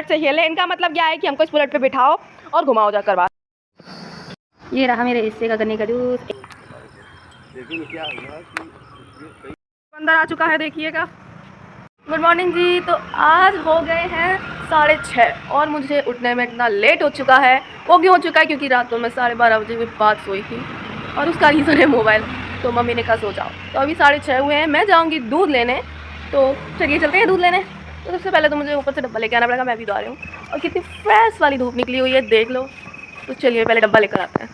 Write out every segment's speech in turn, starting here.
Bullet से खेले। इनका मतलब क्या है कि हमको इस बुलेट पे बिठाओ और घुमाओ जाकर बाहर। ये रहा मेरे हिस्से का गन्ने का जूस। अंदर आ चुका है, देखिएगा। गुड मॉर्निंग जी। तो आज हो गए हैं 6:30 और मुझे उठने में इतना लेट हो चुका है। वो क्यों हो चुका है? क्योंकि रात को मैं 12:30 बजे के बाद सोई थी और उसका रीज़न है मोबाइल। तो मम्मी ने कहा सो जाओ। तो अभी 6:30 हुए हैं, मैं जाऊँगी दूध लेने। तो चलिए चलते हैं दूध लेने। तो सबसे पहले तो मुझे ऊपर से डब्बा लेके आना पड़ेगा। मैं भी तो आ रही हूँ और कितनी फ्रेश वाली धूप निकली हुई है, देख लो। तो चलिए पहले डब्बा लेकर आते हैं।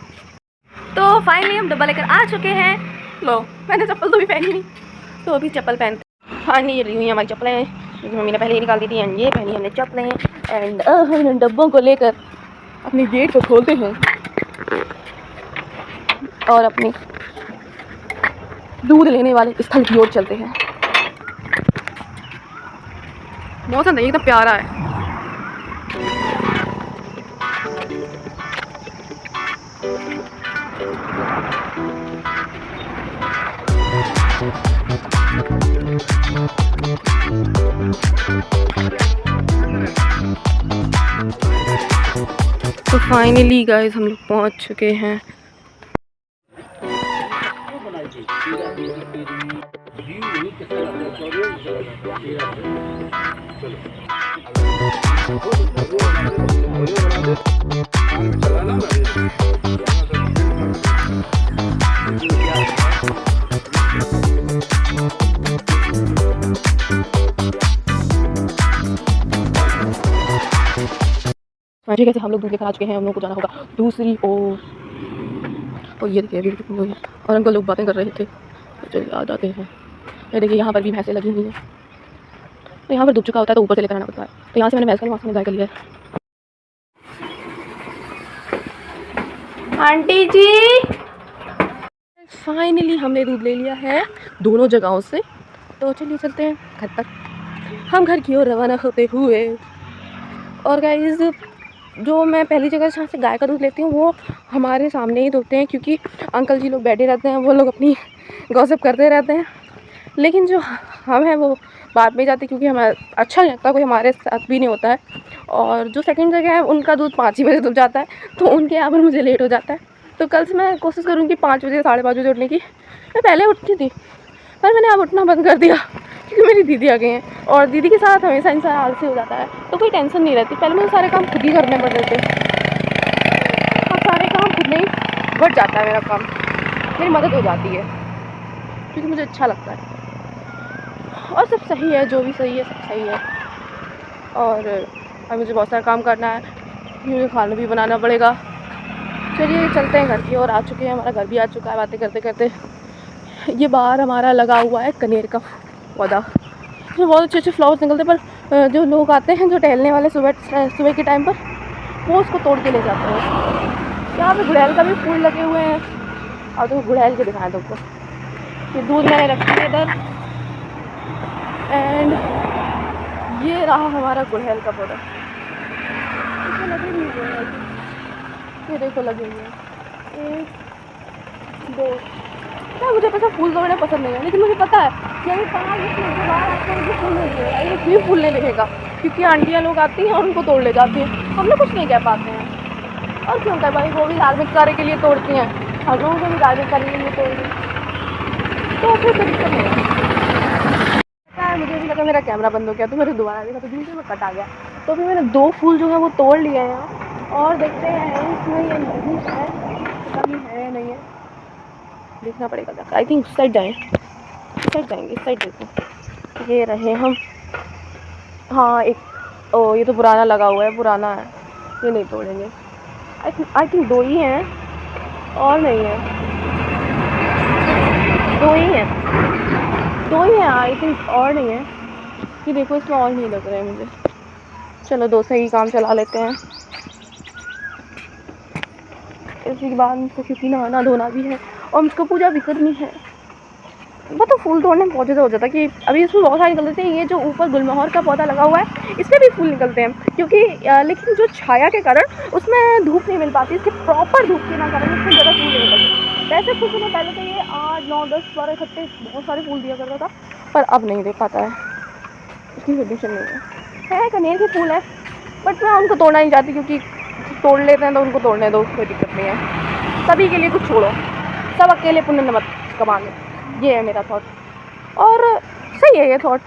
तो फाइनली हम डब्बा लेकर आ चुके हैं। लो, मैंने चप्पल तो भी पहनी नहीं, तो अभी चप्पल पहनते। हाँ नहीं, ये ली हुई हमारी चप्पलें, क्योंकि मम्मी ने पहले ही निकाल दी थी। एंड ये पहनी हमने चप्पलें। एंड हम डब्बों को लेकर अपने गेट को खोलते हैं और अपने दूध लेने वाले स्थल की ओर चलते हैं। मौसम देखिए कितना प्यारा है। तो फाइनली गाइस हम लोग पहुंच चुके हैं। ठीक है, हम लोग दूध लेकर आ चुके हैं। हम लोग को जाना होगा दूसरी ओर। और ये देखिए और अंकल लोग बातें कर रहे थे। तो चलिए आ जाते हैं। ये देखिए यहाँ पर भी भैंसें लगी हुई हैं। तो यहाँ पर डूब चुका होता है तो ऊपर से लेकर आना पड़ता है। तो यहाँ से मैंने भैंस का, वहाँ से मैंने गाय का लिया है। आंटी जी फाइनली हमने दूध ले लिया है दोनों जगहों से। तो चलिए चलते हैं घर पर। हम घर की ओर रवाना होते हुए। और गाइस, जो मैं पहली जगह जहाँ से गाय का दूध लेती हूँ वो हमारे सामने ही धोते हैं, क्योंकि अंकल जी लोग बैठे रहते हैं, वो लोग अपनी गॉसिप करते रहते हैं। लेकिन जो हम हैं वो बाद में जाते, क्योंकि हमें अच्छा नहीं लगता, कोई हमारे साथ भी नहीं होता है। और जो सेकंड जगह है उनका दूध 5 ही बजे धुल जाता है, तो उनके यहाँ पर मुझे लेट हो जाता है। तो कल से मैं कोशिश करूँगी 5 बजे 5:30 बजे उठने की। मैं पहले उठती थी पर मैंने अब उठना बंद कर दिया, क्योंकि मेरी दीदी आ गई हैं और दीदी के साथ हमेशा इंसान आलसी हो जाता है, तो कोई टेंशन नहीं रहती। पहले मुझे सारे काम खुद ही करने पड़ रहे थे, अब सारे काम खुद नहीं बढ़ जाता है। मेरा काम, मेरी मदद हो जाती है, क्योंकि मुझे अच्छा लगता है। और सब सही है, जो भी सही है सब सही है। और अब मुझे बहुत सारा काम करना है, मुझे खाना भी बनाना पड़ेगा। चलिए चलते हैं घर की ओर। आ चुके हैं, हमारा घर भी आ चुका है बातें करते करते। ये बाहर हमारा लगा हुआ है कनेर का पौधा, इसमें बहुत अच्छे अच्छे फ्लावर्स निकलते हैं। पर जो लोग आते हैं, जो टहलने वाले सुबह के टाइम पर, वो उसको तोड़ के ले जाते हैं। यहाँ पे गुड़हल का भी फूल लगे हुए हैं। और तो गुड़हल के दिखाएं तुमको। ये दूध मैंने रखी है इधर। एंड ये रहा हमारा गुड़हल का पौधा। इसमें लगे हुए गुड़हल, ये देखो लगे हुए हैं 1 2। क्या मुझे पता फूल तोड़ना पसंद नहीं है, लेकिन मुझे पता है कि अभी 5 मिनट के बाद आपको मुझे फूल नहीं दिखेगा, ये भी फूल नहीं दिखेगा, क्योंकि आंटियाँ लोग आती हैं और उनको तोड़ ले जाती हैं। हम लोग कुछ नहीं कह पाते हैं। और क्यों कर भाई, वो भी धार्मिक कार्य के लिए तोड़ती हैं, हम लोगों को भी धार्मिक कार्य के लिए तोड़ दी, तो फिर दिक्कत नहीं है। मुझे भी लगा मेरा कैमरा बंद हो गया, तो मैंने दोबारा देखा तो दूसरे में कट आ गया। तो अभी मैंने 2 फूल जो है वो तोड़ लिए हैं और देखते हैं इसमें ये नहीं है, कमी है या नहीं है, देखना पड़ेगा जाकर। आई थिंक उस साइड जाएँ, इस साइड जाएंगे, इस साइड देखो। ये रहे हम। हाँ एक, ओ ये तो पुराना लगा हुआ है, पुराना है, ये नहीं तोड़ेंगे। आई थिंक 2 ही हैं और नहीं है, 2 ही हैं, 2 ही हैं आई थिंक, और नहीं है। ये देखो इसमें और नहीं लग रहा है मुझे। चलो 2 से ही काम चला लेते हैं। इसके बाद मुझको क्योंकि नहाना धोना भी है और मुझको पूजा भी करनी है। वो तो फूल तोड़ने में बहुत ज़्यादा हो जाता है कि अभी इसमें बहुत सारे निकलते हैं। ये जो ऊपर गुलमोहर का पौधा लगा हुआ है, इसमें भी फूल निकलते हैं, क्योंकि लेकिन जो छाया के कारण उसमें धूप नहीं मिल पाती, इसके प्रॉपर धूप के ना कारण उसमें ज़्यादा फूल नहीं निकलते। वैसे कुछ समय पहले तो ये 8 9 10 12 इकट्ठे बहुत सारे फूल दिया करता था, पर अब नहीं दे पाता है, इसकी कंडीशन नहीं है। कनेर के फूल है, बट मैं उनको तोड़ना नहीं चाहती, क्योंकि तोड़ लेते हैं तो उनको तोड़ने दो, कोई दिक्कत नहीं है। सभी के लिए कुछ छोड़ो, सब अकेले पुण्य मत कमाने, ये है मेरा थॉट। और सही है ये थॉट,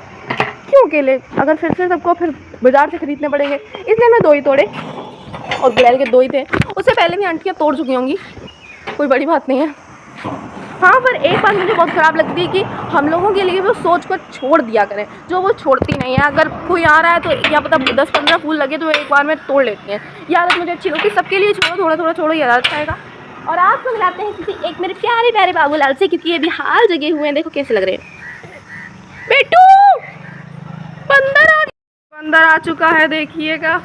क्यों अकेले, अगर फिर से सबको फिर बाज़ार से ख़रीदने पड़ेंगे, इसलिए मैं 2 ही तोड़े और गुलाल के 2 ही थे। उससे पहले भी आंटियाँ तोड़ चुकी होंगी, कोई बड़ी बात नहीं है। हाँ, पर एक बात मुझे बहुत ख़राब लगती है कि हम लोगों के लिए वो सोच को छोड़ दिया करें, जो वो छोड़ती नहीं है। अगर कोई आ रहा है तो क्या पता 10-15 फूल लगे तो एक बार में तोड़ लेती हैं। ये आदत मुझे अच्छी लगती है, सबके लिए छोड़ो, थोड़ा थोड़ा छोड़ो, ये आदत आएगा। और आपको मिलाते हैं किसी एक मेरे प्यारे प्यारे बाबूलाल से, क्योंकि ये भी हाल जगे हुए हैं, देखो कैसे लग रहे हैं। बेटू, बंदर आ चुका है, देखिएगा।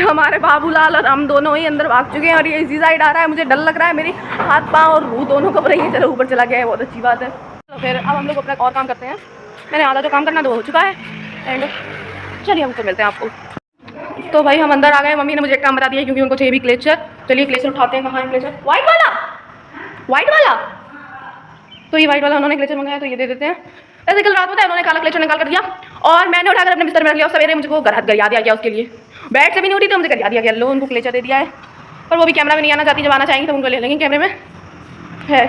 हमारे बाबूलाल और हम दोनों ही अंदर भाग चुके हैं, और ये इसी साइड आ रहा है। मुझे डर लग रहा है, मेरी हाथ पाँव और रूह दोनों कब रही है। चलो ऊपर चला गया है, बहुत अच्छी बात है। तो फिर अब हम लोग अपना और काम करते हैं। मैंने आधा जो काम करना वो हो चुका है, एंड चलिए हम ऊपर मिलते हैं आपको। तो भाई हम अंदर आ गए, मम्मी ने मुझे एक काम बता दिया क्योंकि उनको चाहिए भी क्लेचर। चलिए क्लेचर उठाते हैं। कहाँ है क्लेचर? वाइट वाला, वाइट वाला। तो ये वाइट वाला उन्होंने क्लेचर मंगाया, तो ये दे देते हैं। ऐसे कल रात होता है, उन्होंने काला क्लेचर निकाल कर दिया और मैंने उठाकर अपने बिस्तर में रख लिया। और सवेरे मुझको गरिया दिया गया उसके लिए, बेड से भी नहीं उठी तो मुझे गरिया दिया गया। लो उनको क्लेचर दे दिया है, पर वो भी कैमरा में नहीं आना चाहती। जब आना चाहेंगे तो उनको ले लेंगे कैमरे में। है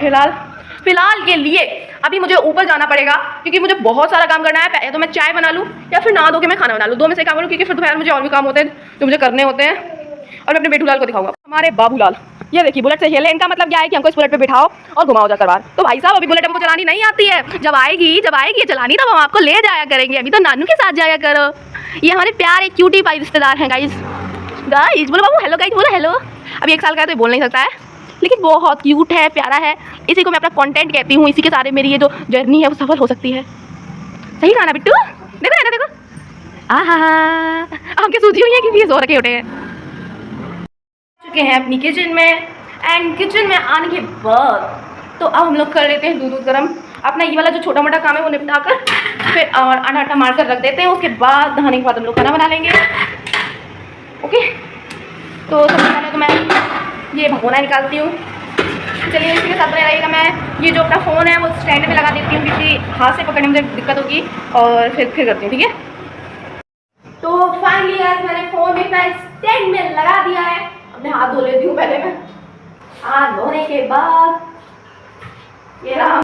फिलहाल के लिए अभी मुझे ऊपर जाना पड़ेगा, क्योंकि मुझे बहुत सारा काम करना है। पहले तो मैं चाय बना लूँ या फिर नहा धो के मैं खाना बना लूँ, 2 में से काम करूँ, क्योंकि फिर दोपहर मुझे और भी काम होते हैं जो मुझे करने होते हैं। और मैं अपने बेटूलाल को दिखाऊंगा। हमारे बाबूलाल ये देखिए बुलेट से खेले। इनका मतलब क्या है कि हमको इस बुलेट पे बिठाओ और घुमाओ जाकर बाहर। तो भाई साहब अभी बुलेट हमको चलानी नहीं आती है, जब आएगी चलानी तब हम आपको ले जाया करेंगे। अभी तो नानू के साथ जाया करो। ये हमारे प्यारे क्यूटी पाई रिश्तेदार हैं गाइस। बोलो बाबू हेलो, गाइस बोलो हेलो। अभी 1 साल का है तो बोल नहीं सकता है, लेकिन बहुत क्यूट है, प्यारा है। इसी को मैं अपना कंटेंट कहती हूँ। इसी के सारे मेरी ये जो जर्नी है वो सफल हो सकती है। सही कहा ना बिट्टू? देखो ना, देखो आके सूझी हुई है कि ये सो रखे उठे हैं। चुके हैं अपनी किचन में, एंड किचन में आने के बाद तो अब हम लोग कर लेते हैं दूध गर्म। अपना ये वाला जो छोटा मोटा काम है वो निपटा कर फिर और आटा मार कर रख देते हैं। उसके बाद नहाने के बाद हम लोग खाना बना लेंगे। ओके, तो सबसे पहले तो मैं ये भगोना निकालती हूँ। चलिए इसी के साथ बने रहिएगा। मैं ये जो अपना फ़ोन है वो स्टैंड में लगा देती हूँ, क्योंकि हाथ से पकड़ने में मुझे दिक्कत होगी। और फिर करती हूँ, ठीक है। तो फाइनली आज मैंने फ़ोन भी अपना स्टैंड में लगा दिया है। अपने हाथ धो लेती हूँ पहले मैं। हाथ धोने के बाद ये रहा।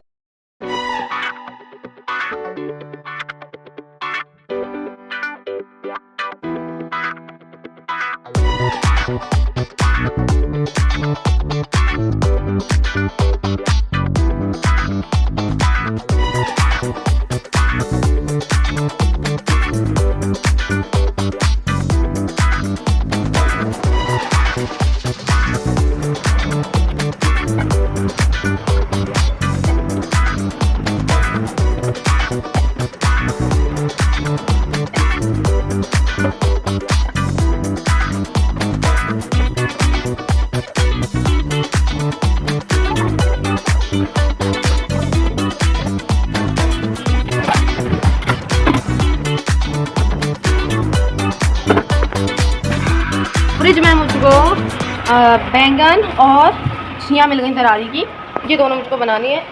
फ्रिज में मुझको बैंगन और छिया मिल गई तरारी की, ये दोनों मुझको बनानी है।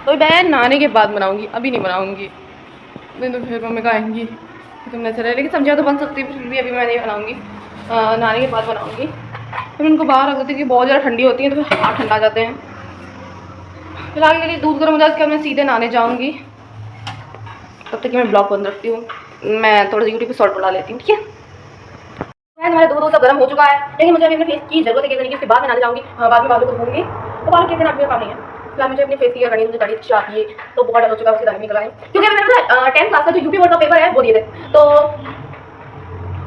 तो मैं नहाने के बाद बनाऊंगी, अभी नहीं बनाऊंगी। नहीं तो फिर मम्मी कहेंगी कि तुमने ऐसे रहे, लेकिन सब्जियाँ तो बन सकती है, फिर भी अभी मैं नहीं बनाऊंगी, नहाने के बाद बनाऊंगी। फिर उनको बाहर रख देती हूँ, बहुत ज़्यादा ठंडी होती है तो फिर हाथ ठंडा जाते हैं। फिलहाल के लिए दूध गर्म हो जाए, उसके बाद मैं सीधे नहाने जाऊँगी। तब तक मैं ब्लॉग बंद रखती हूँ, मैं थोड़ा सा यूट्यूब पर शॉर्ट बना लेती हूँ, ठीक है। हमारा दूध सब गर्म हो चुका है, लेकिन मुझे अभी अपने फेस की जरूरत है करने की। उसके बाद मैं नहाने जाऊँगी, बाद में बालों को धोऊंगी। तो बालों के इतना काम नहीं है, फिलहाल मुझे अपने फेस की करनी है। मुझे दाढ़ी चाहिए तो बहुत डर हो चुका है, उसकी दाढ़ी निकल आई, क्योंकि मैंने 10th क्लास का जो यूपी बोर्ड का पेपर है वो दिए थे। तो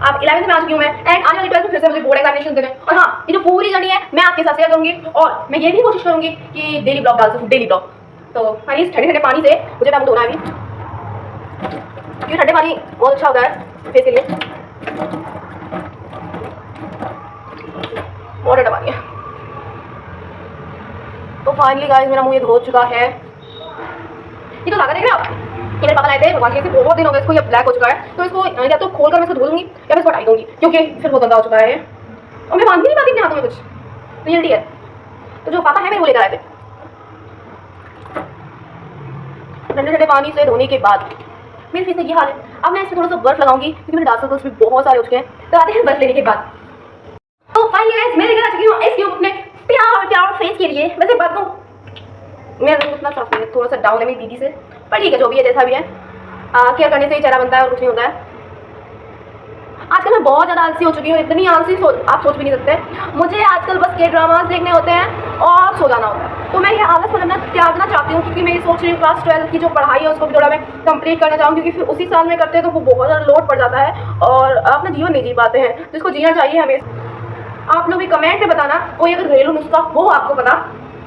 आप 11th में आ चुकी हूँ मैं, एंड आने वाली 12th में फिर से मुझे बोर्ड एग्जामिनेशन देने। और हाँ, ये जो पूरी जर्नी है मैं आपके साथ शेयर करूँगी, और मैं ये भी कोशिश करूँगी कि डेली ब्लॉग डाल सकूँ, डेली ब्लॉग। तो पानी ठंडे ठंडे पानी से मुझे मुँह धोना है, क्योंकि ठंडे पानी बहुत अच्छा होता है फेस के लिए। बहुत ठंडा पानी है। तो फाइनली गाइस मेरा मुँह ये धो चुका है। ये तो लगा देख रहे हो आप, ये मेरे पापा लाए थे भगवान के, बहुत दिन हो गए इसको, ये ब्लैक हो चुका है। तो इसको या तो खोल कर मैं इसको धो दूँगी या मैं इसको हटाई दूँगी, क्योंकि फिर बहुत गंदा हो चुका है और मैं बांध भी नहीं पाती अपने हाथों में कुछ, रियलिटी है। तो जो पापा है मेरे वो लेकर आए थे। ठंडे ठंडे पानी से धोने के बाद मेरे फेस में ये हाल है। अब मैं इसमें थोड़ा सा बर्फ लगाऊंगी क्योंकि मेरे डार्क सर्कल्स भी बहुत सारे हो चुके हैं। तो आते हैं बर्फ लेने के बाद। तो फाइनली गाइस मैं लेकर आ चुकी हूँ इस ट्यूब में प्यार फेस के लिए। वैसे बात कहूँ मेरा रंग उतना साफ नहीं है, थोड़ा सा डाउन है मेरी दीदी से, पर ठीक है जो भी है जैसा भी है, केयर करने से ही चेहरा बनता है और कुछ नहीं होता है। आजकल मैं बहुत ज़्यादा आलसी हो चुकी हूँ, इतनी आलसी आप सोच भी नहीं सकते। मुझे आजकल बस के ड्रामास देखने होते हैं और सो जाना होता है। तो मैं ये आलस में त्यागना चाहती हूँ क्योंकि मैं सोच रही हूँ क्लास 12 की जो पढ़ाई है उसको भी थोड़ा मैं कंप्लीट करना चाहूँ, क्योंकि फिर उसी साल में करते हैं तो वो बहुत ज़्यादा लोड पड़ जाता है और अपना जीवन नहीं जी पाते हैं, जिसको जीना चाहिए हमें। आप लोग भी कमेंट में बताना कोई अगर घरेलू नुस्खा हो आपको पता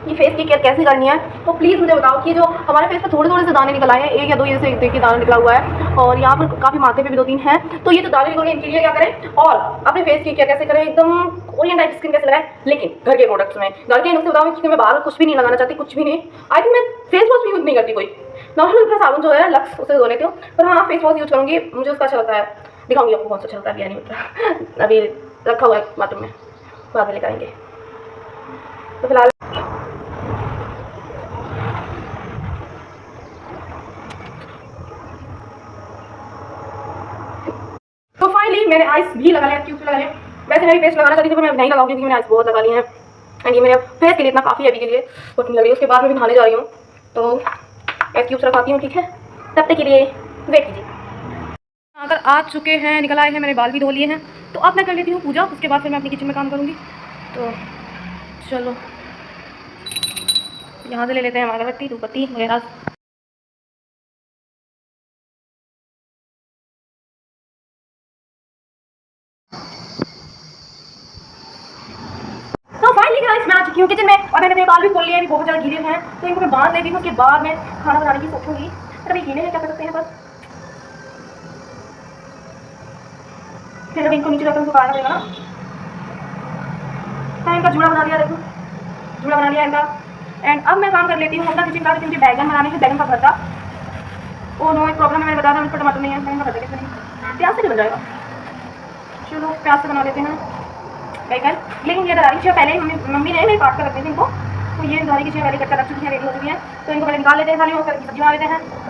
कि फेस की केयर कैसे करनी है तो प्लीज़ मुझे बताओ। कि जो हमारे फेस पर थोड़े थोड़े से दाने निकल आए हैं, एक या दो ये से एक दाना निकला हुआ है और यहाँ पर काफ़ी माथे पे भी 2-3 हैं, तो ये जो दाने निकल गए इनके लिए क्या करें और अपने फेस की केयर कैसे करें, एकदम कोरियन टाइप स्किन कैसे लगाएं, लेकिन घर के प्रोडक्ट्स में। घर के नुस्खे बताओ क्योंकि मैं बाहर कुछ भी नहीं लगाना चाहती, कुछ भी नहीं। आई थिंक मैं फेस वॉश भी यूज़ नहीं करती कोई, नॉर्मल अपना साबुन जो है लक्स उससे धो लेती हूँ, पर हाँ फेस वॉश यूज़ करूँगी, मुझे उसका अच्छा लगता है। दिखाऊंगी आपको बहुत अच्छा लगता है, नहीं मतलब अभी रखा हुआ है बाथरूम में, बाद में लेकर आएंगे। तो फिलहाल तो फाइनली मैंने आइस भी लगा लिया, ट्यूब लगा लिया। वैसे मैं फेस लगाना चाहती थी पर मैं नहीं लगाऊंगी क्योंकि मैंने आइस बहुत लगा ली है एंड ये मेरे फेस के लिए इतना काफ़ी है अभी के लिए बहुत लग रही है। उसके बाद मैं भी नहाने जा रही हूँ तो एक ट्यूब्स रखाती हूँ, ठीक है, तब तक के लिए वेट कीजिए। अगर आ चुके हैं, निकल आए हैं, मैंने बाल भी धो लिए हैं, तो अब मैं कर लेती हूँ पूजा, उसके बाद फिर मैं अपनी किचन में काम करूँगी। तो चलो यहाँ से ले लेते हैं अगरबत्ती धूपबत्ती वगैरह। तो फाइनली गाइस मैं आ चुकी हूँ किचन में और मैंने अपने बाल भी खोल लिए हैं, बहुत ज़्यादा गीले हैं तो इनको मैं बांध लेती हूँ। उसके बाद मैं खाना बनाने की सोचूंगी, पर अभी गीले हैं, क्या कर सकते हैं। बस फिर अभी इनको नीचे रखकर सुखाना पड़ेगा ना। मैं इनका जूड़ा बना लिया, देखो जूड़ा बना लिया इनका। एंड अब मैं काम कर लेती हूँ अपना किचन का, क्योंकि मुझे बैगन बनाने हैं, बैगन का भरता। ओ नो एक प्रॉब्लम है, मैंने बताया था मुझ पर टमाटर नहीं है, बैगन का भरता कैसे नहीं, प्याज से भी बन जाएगा। चलो प्याज से बना लेते हैं बैगन। लेकिन ये दरारी छः पहले मम्मी ने मेरे काट कर रखी थी इनको, तो ये दरारी की छः पहले कट कर रख चुकी हैं, रेडी हो चुकी हैं, तो इनको पहले निकाल लेते हैं थाली में, फिर सब्जी बना लेते हैं।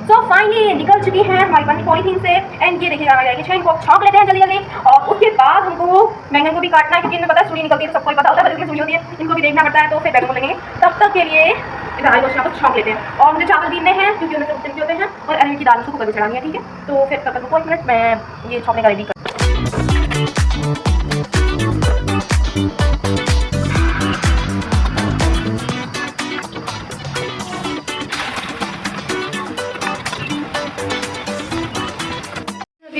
सो फाइनली निकल चुकी हैं हमारी पन्नी पॉलीथीन से एंड ये देखिए हमारी छः, इनको छौंक लेते हैं जल्दी जल्दी और उसके बाद हमको बैंगन को भी काटना है क्योंकि इनमें पता है सुई निकलती है, तो सबको पता होता है बल्कि सुई होती है, इनको भी देखना पड़ता है, तो फिर बैंगन को लेंगे। तब तक के लिए दाल को को छौंक लेते हैं और मुझे चावल बीनने हैं क्योंकि उनमें से होते हैं और अरहर की दाल को कुकर में चढ़ानी है, ठीक है। तो फिर तब तक रुको 1 मिनट, मैं ये छौंकने का रेडी कर।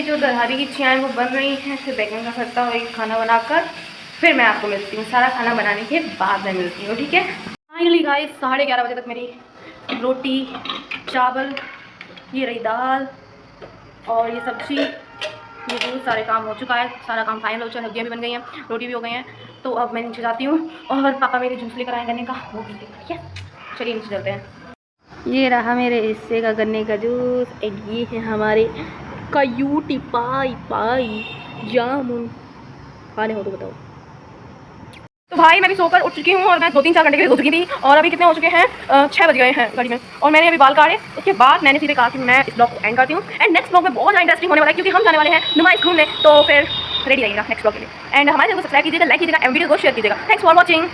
जो दरहारी की छियाएँ वो बन रही हैं, फिर बैगन का भरता और ये खाना बनाकर फिर मैं आपको मिलती हूँ, सारा खाना बनाने के बाद मैं मिलती हूँ, ठीक है। फाइनली गाइस 11:30 बजे तक मेरी रोटी चावल, ये रही दाल और ये सब्जी, ये बहुत सारे काम हो चुका है, सारा काम फाइनल हो चुका है, सब्जियाँ भी बन गई हैं, रोटी भी हो गई हैं। तो अब मैं नीचे जाती हूँ और पापा मेरे जूस लेकर आए गन्ने का, वो भी ठीक है। चलिए नीचे चलते हैं। ये रहा मेरे हिस्से का गन्ने का जूस एंड ये है हमारे कयूटी पाई जामुन, खाने हो तो बताओ। तो भाई मैं भी सोकर उठ चुकी हूँ और मैं 2-3-4 घंटे के लिए सो चुकी थी और अभी कितने हो चुके हैं 6 बज गए हैं घड़ी में और मैंने अभी बाल काटे। उसके बाद मैंने सीधे कहा कि मैं इस ब्लॉग को एंड करती हूँ एंड नेक्स्ट ब्लॉग में बहुत ज़्यादा इंटरेस्टिंग होने वाला है क्योंकि हम जाने वाले हैं नुमाइश घूमने, तो फिर रेडी रहिएगा नेक्स्ट ब्लॉग के लिए एंड हमारे चैनल को सब्सक्राइब कीजिएगा, लाइक कीजिएगा, वीडियो को शेयर कीजिएगा। Thanks for watching.